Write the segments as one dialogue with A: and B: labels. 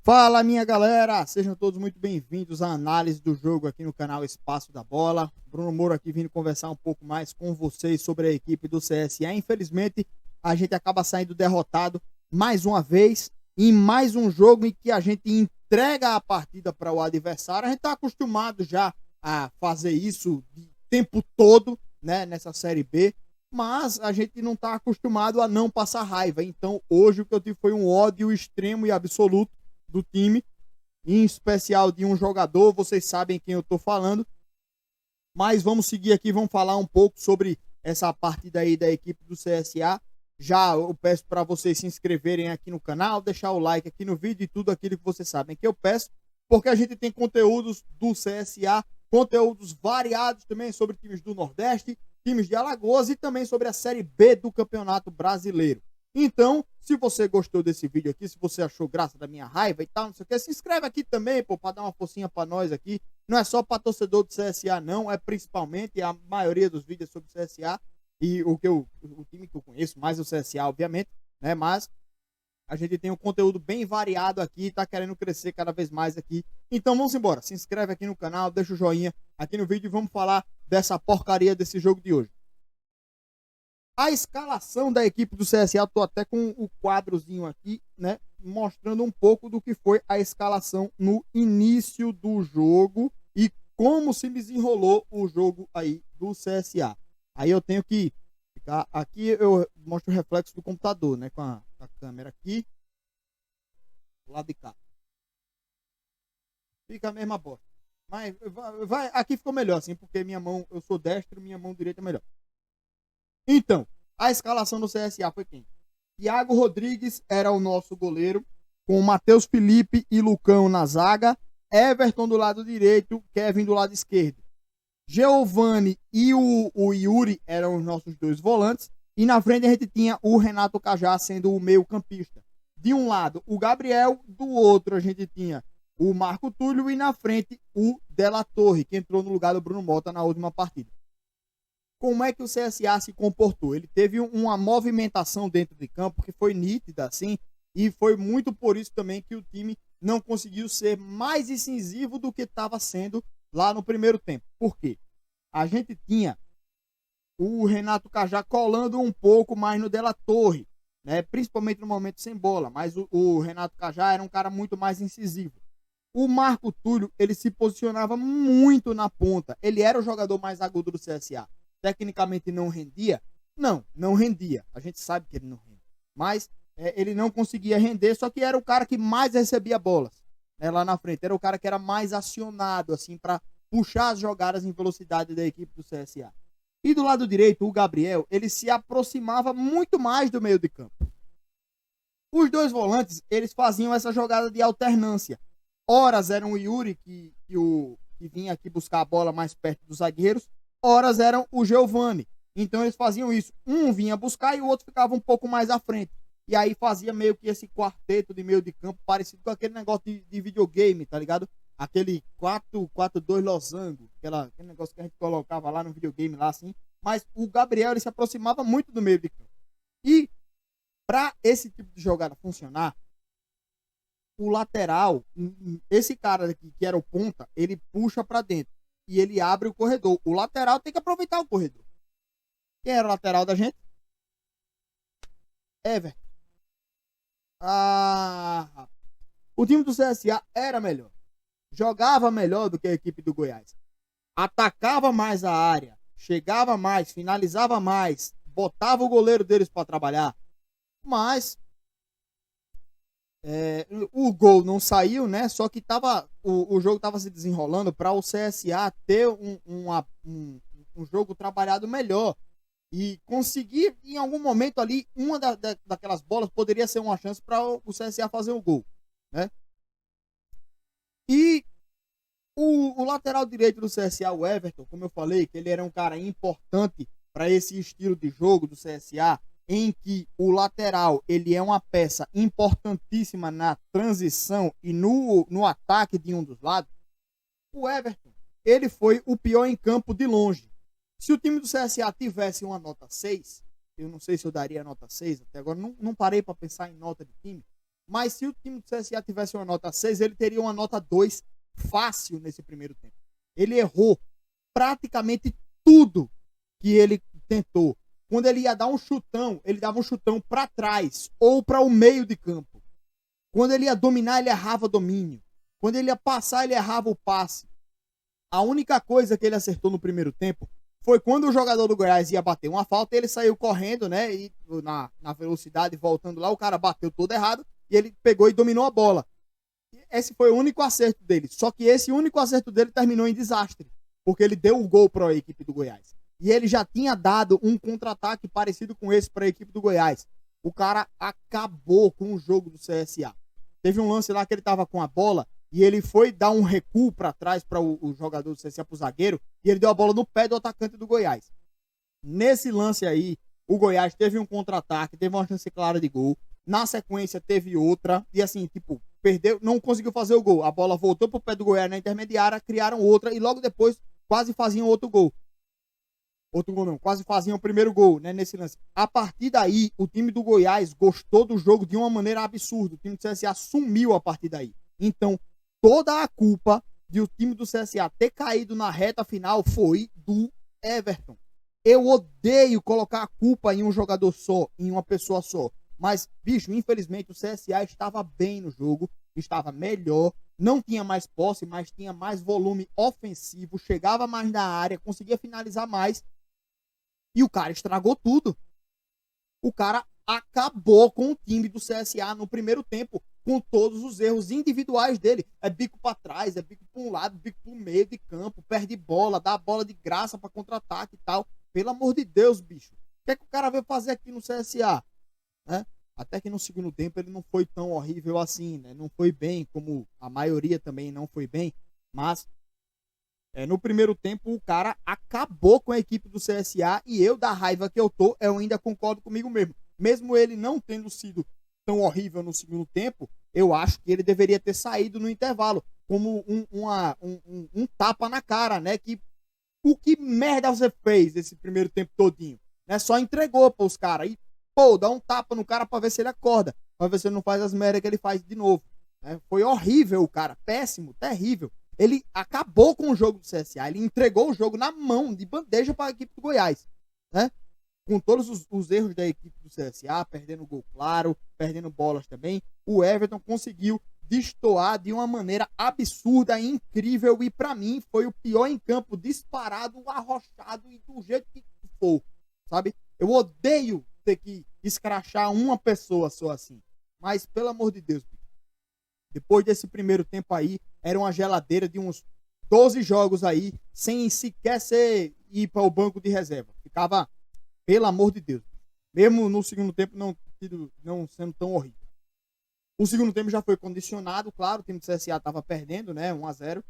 A: Fala, minha galera! Sejam todos muito bem-vindos à análise do jogo aqui no canal Espaço da Bola. Bruno Moura aqui vindo conversar um pouco mais com vocês sobre a equipe do CSA. Infelizmente, a gente acaba saindo derrotado mais uma vez em mais um jogo em que a gente entrega a partida para o adversário. A gente está acostumado já a fazer isso o tempo todo, né, nessa Série B, mas a gente não está acostumado a não passar raiva. Então, hoje o que eu tive foi um ódio extremo e absoluto do time, em especial de um jogador, vocês sabem quem eu estou falando, mas vamos seguir aqui, vamos falar um pouco sobre essa partida aí da equipe do CSA. Já eu peço para vocês se inscreverem aqui no canal, deixar o like aqui no vídeo e tudo aquilo que vocês sabem que eu peço, porque a gente tem conteúdos do CSA, conteúdos variados também sobre times do Nordeste, times de Alagoas e também sobre a Série B do Campeonato Brasileiro. Então, se você gostou desse vídeo aqui, se você achou graça da minha raiva e tal, não sei o que, se inscreve aqui também, pô, para dar uma forcinha para nós aqui. Não é só para torcedor do CSA, não, é principalmente a maioria dos vídeos sobre o CSA e o time que eu conheço, mais o CSA, obviamente, né? Mas a gente tem um conteúdo bem variado aqui, tá querendo crescer cada vez mais aqui. Então vamos embora, se inscreve aqui no canal, deixa o joinha aqui no vídeo e vamos falar dessa porcaria desse jogo de hoje. A escalação da equipe do CSA, tô até com o quadrozinho aqui, né, mostrando um pouco do que foi a escalação no início do jogo e como se desenrolou o jogo aí do CSA. Aí eu tenho que ficar aqui, eu mostro o reflexo do computador, né, com a câmera aqui, do lado de cá. Fica a mesma bosta. Mas aqui ficou melhor assim, porque minha mão, eu sou destro, minha mão direita é melhor. Então, a escalação do CSA foi quem? Thiago Rodrigues era o nosso goleiro, com o Matheus Felipe e Lucão na zaga, Everton do lado direito, Kevin do lado esquerdo. Giovani e o Yuri eram os nossos dois volantes, e na frente a gente tinha o Renato Cajá sendo o meio campista. De um lado o Gabriel, do outro a gente tinha o Marco Túlio e na frente o Della Torre, que entrou no lugar do Bruno Mota na última partida. Como é que o CSA se comportou? Ele teve uma movimentação dentro de campo que foi nítida, assim, e foi muito por isso também que o time não conseguiu ser mais incisivo do que estava sendo lá no primeiro tempo. Por quê? A gente tinha o Renato Cajá colando um pouco mais no Della Torre, né? Principalmente no momento sem bola, mas o Renato Cajá era um cara muito mais incisivo. O Marco Túlio, ele se posicionava muito na ponta, ele era o jogador mais agudo do CSA. Tecnicamente não rendia? Não rendia. A gente sabe que ele não rende. Mas ele não conseguia render, só que era o cara que mais recebia bolas, né, lá na frente. Era o cara que era mais acionado, assim, para puxar as jogadas em velocidade da equipe do CSA. E do lado direito, o Gabriel, ele se aproximava muito mais do meio de campo. Os dois volantes, eles faziam essa jogada de alternância. Horas eram o Yuri, que vinha aqui buscar a bola mais perto dos zagueiros, horas eram o Giovani. Então eles faziam isso. Um vinha buscar e o outro ficava um pouco mais à frente. E aí fazia meio que esse quarteto de meio de campo parecido com aquele negócio de videogame, tá ligado? Aquele 4-4-2 losango, aquele negócio que a gente colocava lá no videogame lá assim. Mas o Gabriel, ele se aproximava muito do meio de campo. E para esse tipo de jogada funcionar, o lateral, esse cara aqui que era o ponta, ele puxa para dentro e ele abre o corredor. O lateral tem que aproveitar o corredor. Quem era o lateral da gente? Everton. O time do CSA era melhor. Jogava melhor do que a equipe do Goiás. Atacava mais a área. Chegava mais, finalizava mais. Botava o goleiro deles para trabalhar. Mas o gol não saiu, né? Só que o jogo estava se desenrolando para o CSA ter um jogo trabalhado melhor e conseguir, em algum momento ali, uma daquelas bolas poderia ser uma chance para o CSA fazer o gol, né? E o lateral direito do CSA, o Everton, como eu falei, que ele era um cara importante para esse estilo de jogo do CSA, em que o lateral ele é uma peça importantíssima na transição e no ataque de um dos lados. O Everton, ele foi o pior em campo de longe. Se o time do CSA tivesse uma nota 6, eu não sei se eu daria nota 6, até agora não parei para pensar em nota de time, Mas se o time do CSA tivesse uma nota 6, ele teria uma nota 2 fácil nesse primeiro tempo. Ele errou praticamente tudo que ele tentou. Quando ele ia dar um chutão, ele dava um chutão para trás ou para o meio de campo. Quando ele ia dominar, ele errava domínio. Quando ele ia passar, ele errava o passe. A única coisa que ele acertou no primeiro tempo foi quando o jogador do Goiás ia bater uma falta, ele saiu correndo, né? E na velocidade, voltando lá, o cara bateu todo errado e ele pegou e dominou a bola. Esse foi o único acerto dele. Só que esse único acerto dele terminou em desastre, porque ele deu o gol para a equipe do Goiás. E ele já tinha dado um contra-ataque parecido com esse para a equipe do Goiás. O cara acabou com o jogo do CSA. Teve um lance lá que ele estava com a bola e ele foi dar um recuo para trás para o jogador do CSA, para o zagueiro, e ele deu a bola no pé do atacante do Goiás. Nesse lance aí, o Goiás teve um contra-ataque, teve uma chance clara de gol. Na sequência, teve outra. E assim, tipo, perdeu, não conseguiu fazer o gol. A bola voltou pro pé do Goiás na intermediária, criaram outra e logo depois quase faziam outro gol. Outro gol não, quase faziam o primeiro gol, né, nesse lance. A partir daí, o time do Goiás gostou do jogo de uma maneira absurda. O time do CSA sumiu a partir daí. Então, toda a culpa de o time do CSA ter caído na reta final foi do Everton. Eu odeio colocar a culpa em um jogador só, em uma pessoa só. Mas, bicho, infelizmente o CSA estava bem no jogo, estava melhor, não tinha mais posse, mas tinha mais volume ofensivo, chegava mais na área, conseguia finalizar mais. E o cara estragou tudo. O cara acabou com o time do CSA no primeiro tempo, com todos os erros individuais dele. É bico para trás, é bico para um lado, bico para o meio de campo, perde bola, dá a bola de graça para contra-ataque e tal. Pelo amor de Deus, bicho. O que é que o cara veio fazer aqui no CSA? Né? Até que no segundo tempo ele não foi tão horrível assim, né? Não foi bem, como a maioria também não foi bem, mas no primeiro tempo o cara acabou com a equipe do CSA e eu, da raiva que eu ainda concordo comigo mesmo. Mesmo ele não tendo sido tão horrível no segundo tempo, eu acho que ele deveria ter saído no intervalo, como um tapa na cara, né? O que merda você fez esse primeiro tempo todinho? Né? Só entregou para os caras e pô, dá um tapa no cara pra ver se ele acorda, pra ver se ele não faz as merdas que ele faz de novo. Foi horrível o cara, péssimo, terrível. Ele acabou com o jogo do CSA, ele entregou o jogo na mão, de bandeja para a equipe do Goiás, né? Com todos os erros da equipe do CSA, perdendo gol claro, perdendo bolas também, o Everton conseguiu destoar de uma maneira absurda, incrível, e para mim foi o pior em campo, disparado, arrochado e do jeito que for, sabe? Eu odeio ter que escrachar uma pessoa só assim. Mas, pelo amor de Deus, depois desse primeiro tempo aí, era uma geladeira de uns 12 jogos aí, sem sequer ir para o banco de reserva. Ficava, pelo amor de Deus. Mesmo no segundo tempo não sendo tão horrível. O segundo tempo já foi condicionado, claro, o time do CSA estava perdendo, né, 1-0.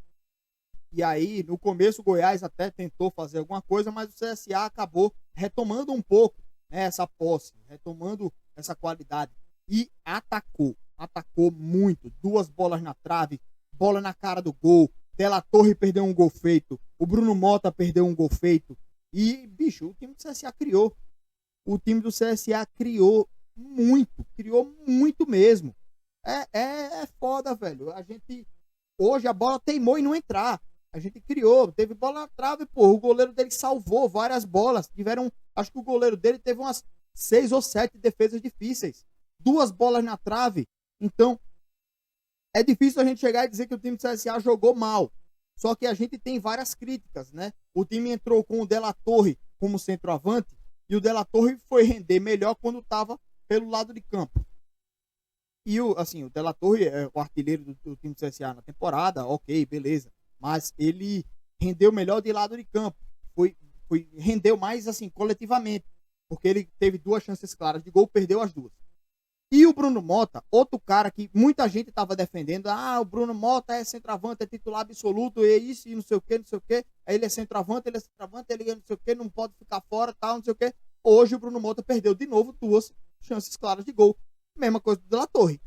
A: E aí, no começo, o Goiás até tentou fazer alguma coisa, mas o CSA acabou retomando um pouco, né, essa posse, retomando essa qualidade. E atacou muito. 2 bolas na trave, bola na cara do gol. De La Torre perdeu um gol feito. O Bruno Mota perdeu um gol feito. E, bicho, o time do CSA criou. O time do CSA criou muito mesmo. É foda, velho. Hoje a bola teimou em não entrar. A gente criou, teve bola na trave, pô. O goleiro dele salvou várias bolas. Acho que o goleiro dele teve umas 6 ou 7 defesas difíceis. 2 bolas na trave. Então, é difícil a gente chegar e dizer que o time do CSA jogou mal. Só que a gente tem várias críticas, né? O time entrou com o De La Torre como centroavante e o De La Torre foi render melhor quando estava pelo lado de campo. E o De La Torre é o artilheiro do time do CSA na temporada, ok, beleza. Mas ele rendeu melhor de lado de campo. Rendeu mais assim, coletivamente. Porque ele teve 2 chances claras de gol, perdeu as 2. E o Bruno Mota, outro cara que muita gente estava defendendo, o Bruno Mota é centroavante, é titular absoluto, é isso e não sei o que. Aí ele é centroavante, ele é não sei o que, não pode ficar fora, tal, não sei o que. Hoje o Bruno Mota perdeu de novo 2 chances claras de gol. Mesma coisa do De La Torre.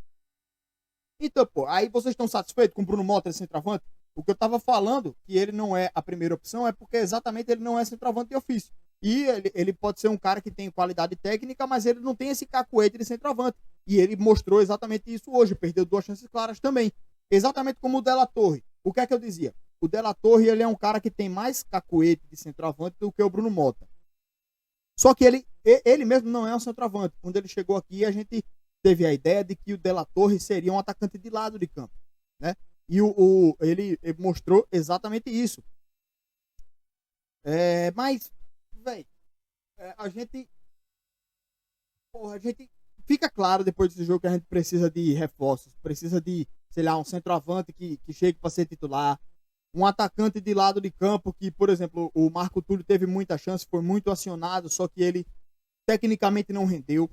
A: Então, pô, aí vocês estão satisfeitos com o Bruno Mota, centroavante? O que eu tava falando, que ele não é a primeira opção, é porque exatamente ele não é centroavante de ofício. E ele pode ser um cara que tem qualidade técnica, mas ele não tem esse cacuete de centroavante. E ele mostrou exatamente isso hoje, perdeu 2 chances claras também. Exatamente como o De La Torre. O que é que eu dizia? O De La Torre, ele é um cara que tem mais cacuete de centroavante do que o Bruno Mota. Só que ele mesmo não é um centroavante. Quando ele chegou aqui, a gente teve a ideia de que o De La Torre seria um atacante de lado de campo, né? E ele mostrou exatamente isso. Mas, velho, a gente fica claro depois desse jogo que a gente precisa de reforços, precisa de, sei lá, um centroavante que chegue para ser titular, um atacante de lado de campo que, por exemplo, o Marco Túlio teve muita chance, foi muito acionado, só que ele tecnicamente não rendeu.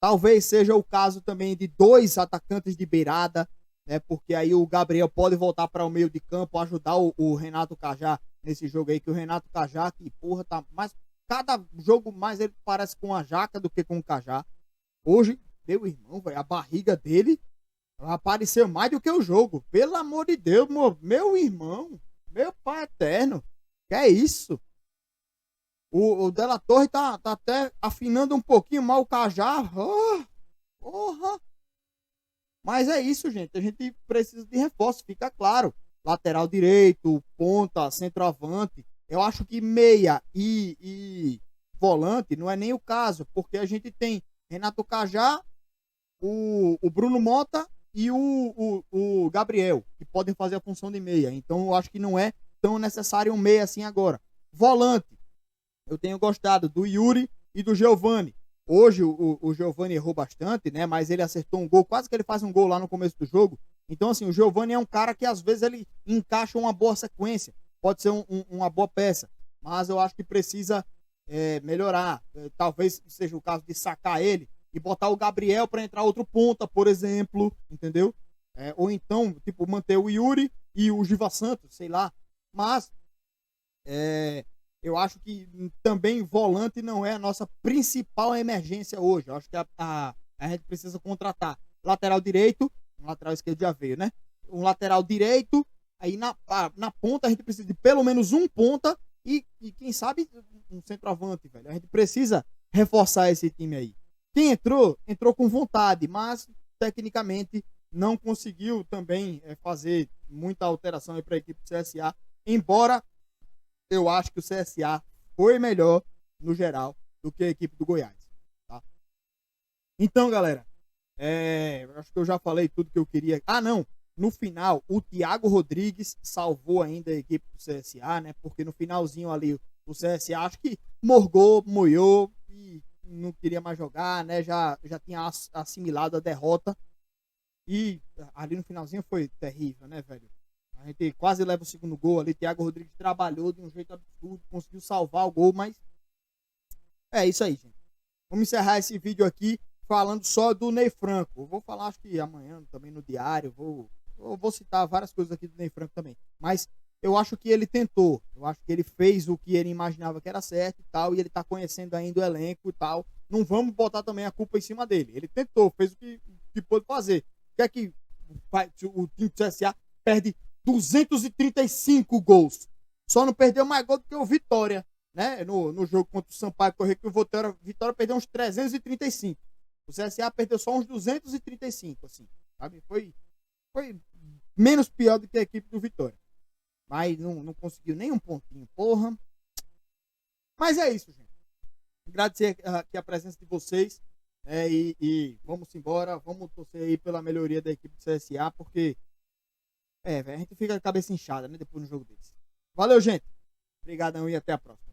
A: Talvez seja o caso também de 2 atacantes de beirada, né? Porque aí o Gabriel pode voltar para o meio de campo, ajudar o Renato Cajá nesse jogo aí, que o Renato Cajá, que porra, tá mais. Cada jogo mais ele parece com a Jaca do que com o Cajá. Hoje, meu irmão, véio, a barriga dele apareceu mais do que o jogo. Pelo amor de Deus, meu irmão, meu pai eterno. Que é isso? O De La Torre tá até afinando um pouquinho mal o Cajá. Oh, porra. Mas é isso, gente. A gente precisa de reforço, fica claro. Lateral direito, ponta, centroavante. Eu acho que meia e volante não é nem o caso, porque a gente tem Renato Cajá, o Bruno Mota e o Gabriel, que podem fazer a função de meia. Então eu acho que não é tão necessário um meia assim agora. Volante, eu tenho gostado do Yuri e do Giovani. Hoje o Giovani errou bastante, né? Mas ele acertou um gol, quase que ele faz um gol lá no começo do jogo. Então, assim, o Giovani é um cara que às vezes ele encaixa uma boa sequência. Pode ser uma boa peça. Mas eu acho que precisa melhorar. Talvez seja o caso de sacar ele e botar o Gabriel para entrar outro ponta, por exemplo. Entendeu? Ou então, tipo, manter o Yuri e o Giva Santos, sei lá. Mas eu acho que também volante não é a nossa principal emergência hoje. Eu acho que a gente precisa contratar lateral direito, um lateral esquerdo já veio, né? Um lateral direito, aí na ponta a gente precisa de pelo menos um ponta e quem sabe um centroavante, velho. A gente precisa reforçar esse time aí. Quem entrou com vontade, mas tecnicamente não conseguiu também fazer muita alteração para a equipe do CSA, embora eu acho que o CSA foi melhor, no geral, do que a equipe do Goiás. Tá? Então, galera, acho que eu já falei tudo que eu queria. Ah, não! No final, o Thiago Rodrigues salvou ainda a equipe do CSA, né? Porque no finalzinho ali, o CSA acho que moiou e não queria mais jogar, né? Já tinha assimilado a derrota. E ali no finalzinho foi terrível, né, velho? A gente quase leva o segundo gol ali. Thiago Rodrigues trabalhou de um jeito absurdo, conseguiu salvar o gol, mas é isso aí, gente. Vamos encerrar esse vídeo aqui falando só do Ney Franco. Eu vou falar, acho que amanhã também no diário. Eu vou citar várias coisas aqui do Ney Franco também. Mas eu acho que ele tentou. Eu acho que ele fez o que ele imaginava que era certo e tal. E ele tá conhecendo ainda o elenco e tal. Não vamos botar também a culpa em cima dele. Ele tentou, fez o que pôde fazer. O que é que o time do CSA perde 235 gols. Só não perdeu mais gol do que o Vitória, né? No jogo contra o Sampaio Correia, que o Vitória perdeu uns 335. O CSA perdeu só uns 235, assim, sabe? Foi menos pior do que a equipe do Vitória. Mas não conseguiu nem um pontinho, porra. Mas é isso, gente. Agradecer aqui a presença de vocês. E vamos embora. Vamos torcer aí pela melhoria da equipe do CSA, porque a gente fica com a cabeça inchada, né? Depois no jogo desse. Valeu, gente. Obrigadão e até a próxima.